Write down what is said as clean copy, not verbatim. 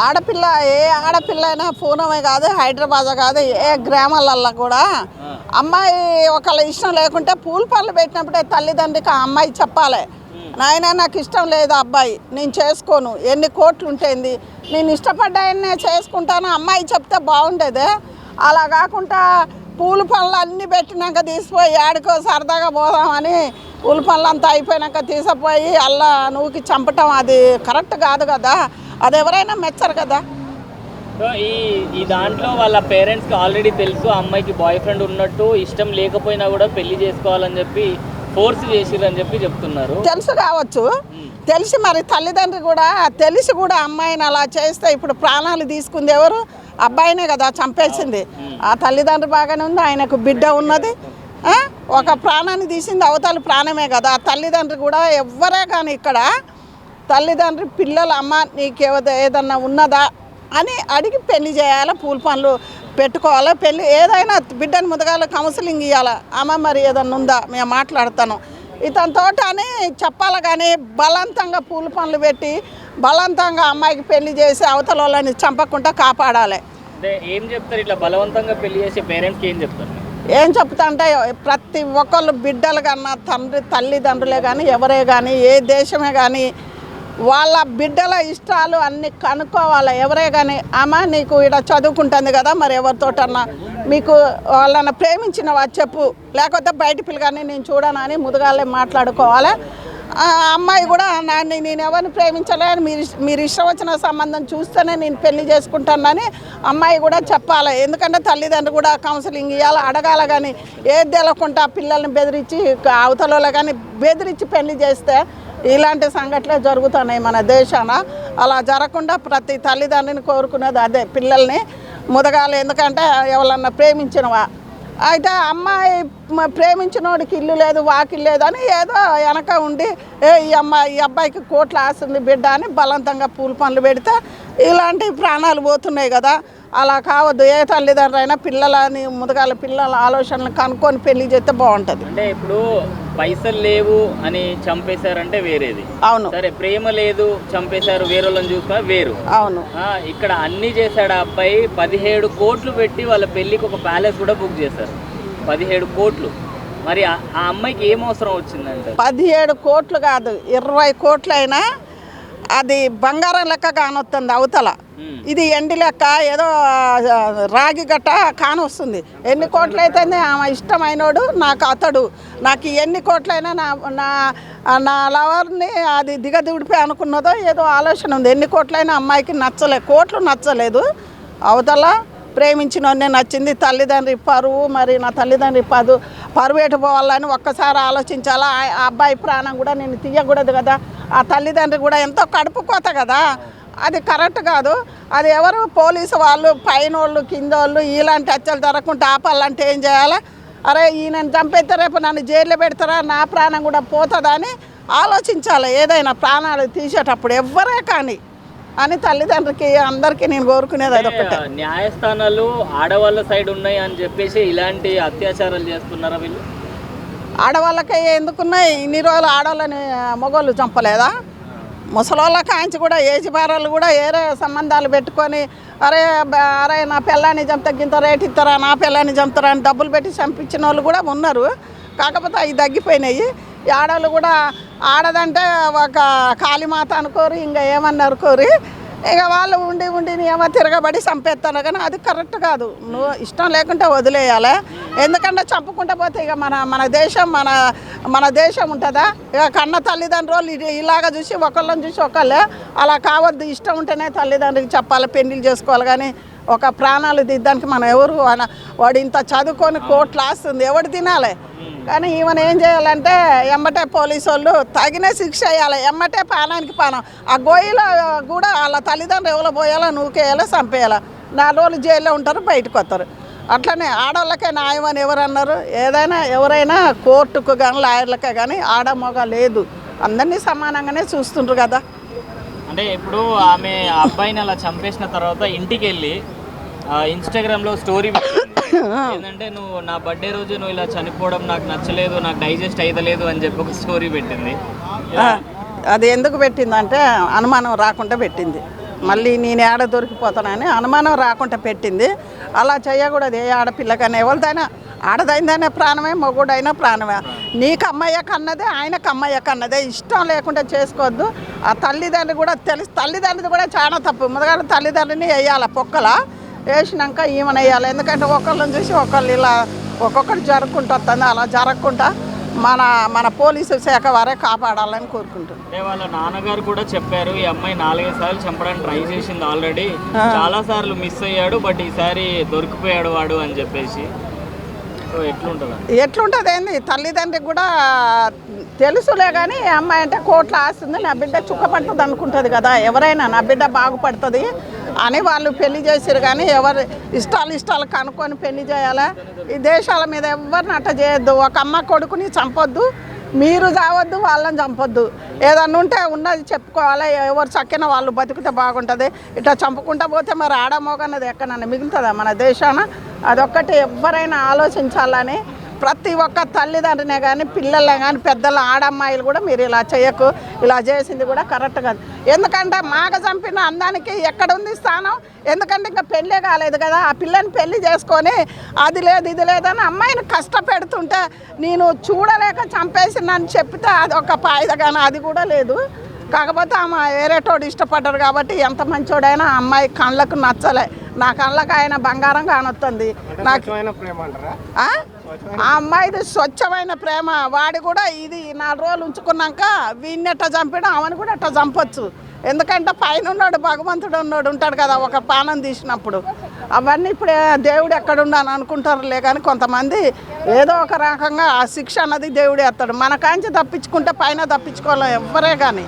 ఆడపిల్ల ఏ ఆడపిల్ల అయినా పూనమే కాదు, హైదరాబాద్ కాదు, ఏ గ్రామాలల్లో కూడా అమ్మాయి ఒకళ్ళ ఇష్టం లేకుంటే పూల పళ్ళు పెట్టినప్పుడే తల్లిదండ్రికి ఆ అమ్మాయి చెప్పాలి, నాయన నాకు ఇష్టం లేదు అబ్బాయి, నేను చేసుకోను, ఎన్ని కోట్లు ఉంటుంది, నేను ఇష్టపడ్డాయనే చేసుకుంటాను అమ్మాయి చెప్తే బాగుండేది. అలా కాకుండా పూల పళ్ళు అన్నీ పెట్టినాక తీసిపోయి ఆడికో సరదాగా పోదామని పూల పళ్ళు అంతా అయిపోయినాక తీసుకుపోయి అలా నువ్వుకి చంపటం అది కరెక్ట్ కాదు కదా, అది ఎవరైనా మెచ్చరు కదా. సో ఈ దాంట్లో వాళ్ళ పేరెంట్స్కి ఆల్రెడీ తెలుసు అమ్మాయికి బాయ్ ఫ్రెండ్ ఉన్నట్టు, ఇష్టం లేకపోయినా కూడా పెళ్లి చేసుకోవాలని చెప్పి ఫోర్స్ చేసిరని చెప్పి చెప్తున్నారు. తెలుసు కావచ్చు, తెలిసి మరి తల్లిదండ్రి కూడా తెలిసి కూడా అమ్మాయిని అలా చేస్తే ఇప్పుడు ప్రాణాలు తీసుకుంది ఎవరు? అబ్బాయినే కదా చంపేసింది. ఆ తల్లిదండ్రి బాగానే ఉంది, ఆయనకు బిడ్డ ఉన్నది, ఒక ప్రాణాన్ని తీసింది అవతల ప్రాణమే కదా. ఆ తల్లిదండ్రి కూడా ఎవ్వరే కానీ ఇక్కడ తల్లిదండ్రి పిల్లలు అమ్మ నీకు ఏదన్నా ఉన్నదా అని అడిగి పెళ్లి చేయాలి, పూల పనులు పెట్టుకోవాలి, పెళ్ళి ఏదైనా బిడ్డను ముదగాల కౌన్సిలింగ్ ఇవ్వాలి. అమ్మ మరి ఏదన్నా ఉందా మేము మాట్లాడతాను ఇతనితో అని చెప్పాలి. కానీ బలవంతంగా పూల పనులు పెట్టి బలవంతంగా అమ్మాయికి పెళ్లి చేసి అవతల వాళ్ళని చంపకుండా కాపాడాలి. ఏం చెప్తారు ఇట్లా బలవంతంగా పెళ్లి చేసే పేరెంట్స్కి ఏం చెప్తారు? ఏం చెప్తా అంటే ప్రతి ఒక్కళ్ళు బిడ్డలు కన్నా తల్లిదండ్రులే కానీ ఎవరే కానీ ఏ దేశమే కానీ వాళ్ళ బిడ్డల ఇష్టాలు అన్నీ కనుక్కోవాలి. ఎవరే కానీ అమ్మ నీకు ఇక్కడ చదువుకుంటుంది కదా, మరి ఎవరితోటన్నా మీకు వాళ్ళని ప్రేమించినవా చెప్పు, లేకపోతే బయట పిల్లగానే నేను చూడనని ముదుగాలే మాట్లాడుకోవాలి. అమ్మాయి కూడా నేను ఎవరిని ప్రేమించలేని మీరు ఇష్టం వచ్చిన సంబంధం చూస్తేనే నేను పెళ్లి చేసుకుంటానని అమ్మాయి కూడా చెప్పాలి. ఎందుకంటే తల్లిదండ్రులు కూడా కౌన్సిలింగ్ ఇవ్వాలి, అడగాలి. కానీ ఏది తెలకుండా పిల్లల్ని బెదిరించి అవతలలో కానీ బెదిరించి పెళ్లి చేస్తే ఇలాంటి సంఘటనలు జరుగుతున్నాయి మన దేశాన. అలా జరగకుండా ప్రతి తల్లిదండ్రిని కోరుకునేది అదే, పిల్లల్ని ముదగాలి. ఎందుకంటే ఎవరన్నా ప్రేమించినవా అయితే అమ్మాయి ప్రేమించినోడికి ఇల్లు లేదు వాకిల్ లేదు అని ఏదో వెనక ఉండి ఈ అబ్బాయికి కోట్ల ఆశ ఉంది బిడ్డ అని బలవంతంగా పూల పనులు పెడితే ఇలాంటి ప్రాణాలు పోతున్నాయి కదా. అలా కావద్దు. ఏ తల్లిదండ్రులు అయినా పిల్లలని ముదగాల పిల్లల ఆలోచనలు కనుక్కొని పెళ్లి చేస్తే బాగుంటుంది. అంటే ఇప్పుడు పైసలు లేవు అని చంపేశారంటే వేరేది, అవును. సరే ప్రేమ లేదు చంపేశారు వేరే వాళ్ళని చూసుకున్నా వేరు, అవును. ఇక్కడ అన్ని చేశాడు ఆ అబ్బాయి. 17 కోట్లు పెట్టి వాళ్ళ పెళ్లికి ఒక ప్యాలెస్ కూడా బుక్ చేశారు, 17 కోట్లు. మరి ఆ అమ్మాయికి ఏం అవసరం వచ్చిందంటే 17 కోట్లు కాదు 20 కోట్లు అయినా అది బంగారం లెక్క కానొస్తుంది అవతల, ఇది ఎండి లెక్క ఏదో రాగి గట్ట కానొస్తుంది. ఎన్ని కోట్లు అయితే ఆమె ఇష్టమైనోడు నాకు అతడు, నాకు ఎన్ని కోట్లైనా నా లవర్ని అది దిగదిడిపోయి అనుకున్నదో ఏదో ఆలోచన ఉంది. ఎన్ని కోట్లైనా అమ్మాయికి కోట్లు నచ్చలేదు, అవతల ప్రేమించినోన్నే నచ్చింది. తల్లిదండ్రి పరువు, మరి నా తల్లిదండ్రి పరువు ఎటు పోవాలని ఒక్కసారి ఆలోచించాలా. ఆ అబ్బాయి ప్రాణం కూడా నేను తీయకూడదు కదా. ఆ తల్లిదండ్రి కూడా ఎంతో కడుపు కోత కదా, అది కరెక్ట్ కాదు. అది ఎవరు పోలీసు వాళ్ళు పైన వాళ్ళు కింద వాళ్ళు ఇలాంటి హత్యలు జరగకుండా ఆపాలంటే ఏం చేయాలా? అరే ఈయనని చంపేస్తే రేపు నన్ను జైల్లో పెడతారా, నా ప్రాణం కూడా పోతుందా అని ఆలోచించాలి. ఏదైనా ప్రాణాలు తీసేటప్పుడు ఎవ్వరే కానీ అని తల్లిదండ్రికి అందరికీ నేను కోరుకునేది అది ఒకటే. న్యాయస్థానాలు ఆడవాళ్ళ సైడ్ ఉన్నాయి అని చెప్పేసి ఇలాంటి అత్యాచారాలు చేస్తున్నారా వీళ్ళు? ఆడవాళ్ళకి ఎందుకున్నాయి? ఇన్ని రోజులు ఆడవాళ్ళని మగవాళ్ళు చంపలేదా? ముసలోళ్ళ కాంచి కూడా ఏజ్ బారాలు కూడా ఏరే సంబంధాలు పెట్టుకొని అరే నా పిల్లాన్ని చంపితే గింత రేట్ ఇస్తారా, నా పిల్లాన్ని చంపుతారా అని డబ్బులు పెట్టి చంపించిన వాళ్ళు కూడా ఉన్నారు. కాకపోతే అవి తగ్గిపోయినాయి. ఈ ఆడవాళ్ళు కూడా ఆడదంటే ఒక కాళీమాత అనుకోరు, ఇంకా ఏమన్నా అనుకోరు, ఇక వాళ్ళు ఉండి ఏమో తిరగబడి చంపేస్తాను. కానీ అది కరెక్ట్ కాదు. నువ్వు ఇష్టం లేకుంటే వదిలేయాలి. ఎందుకంటే చంపుకుంటూ పోతే ఇక మన దేశం మన దేశం ఉంటుందా? ఇక కన్న తల్లిదండ్రులు ఇలాగ చూసి ఒకళ్ళని చూసి ఒకళ్ళే అలా కావద్దు. ఇష్టం ఉంటేనే తల్లిదండ్రులకి చెప్పాలి, పెళ్లిళ్ళు చేసుకోవాలి. కానీ ఒక ప్రాణాలు దిద్దానికి మనం ఎవరు వాడు ఇంత చదువుకొని కోట్లు ఆస్తుంది ఎవడు తినాలి? కానీ ఈమెను ఏం చేయాలంటే ఎమ్మటే పోలీసు వాళ్ళు తగిన శిక్ష వేయాలి, ఎమ్మటే పానానికి పానం. ఆ గోయిలో కూడా వాళ్ళ తల్లిదండ్రులు ఎవరో పోయాలో నూకేయాలో చంపేయాలి. 4 రోజులు జైల్లో ఉంటారు, బయటకు వస్తారు. అట్లనే ఆడవాళ్ళకే న్యాయం అని ఎవరన్నారు? ఎవరైనా కోర్టుకు కానీ లాయర్లకే కానీ ఆడ మగ లేదు, అందరినీ సమానంగానే చూస్తుండ్రు కదా. అంటే ఇప్పుడు ఆమె అబ్బాయిని అలా చంపేసిన తర్వాత ఇంటికి వెళ్ళి ఇన్స్టాగ్రామ్లో స్టోరీ ఏంటంటే నువ్వు నా బర్త్డే రోజు నువ్వు ఇలా చనిపోవడం నాకు నచ్చలేదు, నాకు డైజెస్ట్ అయ్యలేదు అని చెప్పి ఒక స్టోరీ పెట్టింది. అది ఎందుకు పెట్టిందంటే అనుమానం రాకుండా పెట్టింది. మళ్ళీ నేను ఏడ దొరికిపోతానని అనుమానం రాకుండా పెట్టింది. అలా చేయకూడదు ఏ ఆడపిల్లకైనా, ఎవరిదైనా ఆడదైందనే ప్రాణమే, మొగుడైనా ప్రాణమే. నీకు అమ్మయ్య కన్నదే, ఆయనకు అమ్మయ్య కన్నదే. ఇష్టం లేకుండా చేసుకోవద్దు. ఆ తల్లిదండ్రులు కూడా తల్లిదండ్రులు కూడా చాలా తప్పు. ముందుగా తల్లిదండ్రుని వేయాలి, పొక్కల వేసినాక ఈమెను వేయాలి. ఎందుకంటే ఒకళ్ళని చూసి ఒకళ్ళు ఇలా ఒక్కొక్కటి జరుపుకుంటూ వస్తుంది. అలా జరగకుండా మన పోలీసు శాఖ వారే కాపాడాలని కోరుకుంటున్నాను. అంటే వాళ్ళ నాన్నగారు కూడా చెప్పారు, ఈ అమ్మాయి 4-5 సార్లు చంపడానికి ట్రై చేసింది ఆల్రెడీ, చాలా సార్లు మిస్ అయ్యాడు, బట్ ఈసారి దొరికిపోయాడు వాడు అని చెప్పేసి. సో ఎట్లుంటుంది ఏంది, తల్లిదండ్రికి కూడా తెలుసులే. కానీ అమ్మాయి అంటే కోట్ల ఆస్తుంది, నా బిడ్డ చుక్కపడుతుంది అనుకుంటుంది కదా. ఎవరైనా నా బిడ్డ బాగుపడుతుంది అని వాళ్ళు పెళ్లి చేసారు. కానీ ఎవరు ఇష్టాలు కనుక్కొని పెళ్లి చేయాలా? ఈ దేశాల మీద ఎవరిని అట్ట చేయొద్దు. ఒక అమ్మ కొడుకుని చంపొద్దు, మీరు చావద్దు, వాళ్ళని చంపొద్దు. ఏదన్నా ఉంటే ఉన్నది చెప్పుకోవాలి. ఎవరు చక్కిన వాళ్ళు బతికితే బాగుంటుంది. ఇట్లా చంపుకుంటూ పోతే మరి ఆడమోగన్నది ఎక్కడన్నా మిగులుతుందా మన దేశాన? అదొక్కటి ఎవరైనా ఆలోచించాలని ప్రతి ఒక్క తల్లిదండ్రినే కానీ పిల్లలే కానీ పెద్దల ఆడమ్మాయిలు కూడా మీరు ఇలా చేయకు, ఇలా చేసింది కూడా కరెక్ట్ కాదు. ఎందుకంటే మాగ చంపిన అందానికి ఎక్కడుంది స్థానం? ఎందుకంటే ఇంకా పెళ్ళే కాలేదు కదా. ఆ పిల్లని పెళ్లి చేసుకొని అది లేదు ఇది లేదని అమ్మాయిని కష్టపెడుతుంటే నేను చూడలేక చంపేసిందని చెప్తే అది ఒక పాయిద, కానీ అది కూడా లేదు. కాకపోతే ఆమె వేరేటోడు ఇష్టపడ్డారు కాబట్టి ఎంత మంచోడైనా అమ్మాయి కళ్ళకు నచ్చలే. నా కళ్ళకు ఆయన బంగారం కానొస్తుంది. నాకు ఆ అమ్మాయిది స్వచ్ఛమైన ప్రేమ. వాడు కూడా ఇది 4 రోజులు ఉంచుకున్నాక వీడిని ఎట్లా చంపడం ఆమెను కూడా ఎట్లా చంపొచ్చు. ఎందుకంటే పైన ఉన్నాడు, భగవంతుడు ఉంటాడు కదా ఒక పానం తీసినప్పుడు. అవన్నీ ఇప్పుడు దేవుడు ఎక్కడున్నాను అనుకుంటారులే. కానీ కొంతమంది ఏదో ఒక రకంగా ఆ శిక్ష అన్నది దేవుడు వేస్తాడు. మన కాంచి తప్పించుకుంటే పైన తప్పించుకోవాలి ఎవ్వరే కానీ.